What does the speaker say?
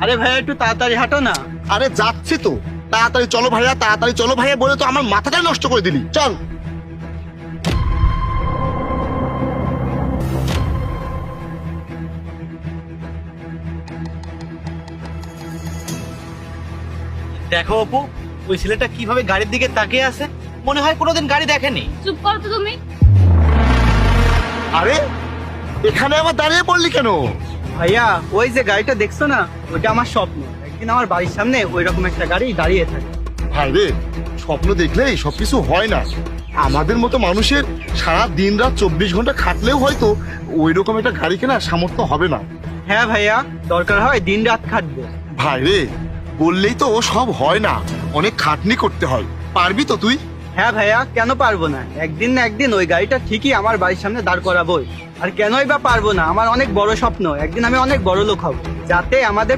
আরে ভাইয়া একটু তাড়াতাড়ি হাঁটো না। আরে যাচ্ছি তো, তাড়াতাড়ি চলো ভাইয়া, তাড়াতাড়ি চলো ভাইয়া বলে তো আমার মাথাটা নষ্ট করে দিলি। চল। দেখো অপু, ওই ছেলেটা কিভাবে গাড়ির দিকে তাকিয়ে আছে, মনে হয় কোনোদিন গাড়ি দেখেনি। চুপ করো তো তুমি। আরে এখানে আবার দাঁড়িয়ে পড়লি কেন? ভাইয়া ওই যে গাড়িটা দেখছো না, ওটা আমার স্বপ্ন একদিন আমার বাড়ির সামনে ওই রকম একটা গাড়ি দাঁড়িয়ে থাকে। ভাই রে, স্বপ্ন দেখলেই সবকিছু হয় না। আমাদের মতো মানুষের সারা দিন রাত 24 ঘন্টা খাটলেও হয়তো ওই রকম একটা গাড়ি কেনার সামর্থ্য হবে না। হ্যাঁ ভাইয়া, দরকার হয় দিন রাত খাটবো। ভাই রে, বললেই তো সব হয় না, অনেক খাটনি করতে হয়। পারবি তো তুই? হ্যাঁ ভাইয়া, কেন পারবো না, একদিন না একদিন ওই গাড়িটা ঠিকই আমার বাড়ির সামনে দাঁড় করাবোই। আর কেনই বা পারবো না, আমার অনেক বড় স্বপ্ন, একদিন আমি অনেক বড় লোক হব, যাতে আমাদের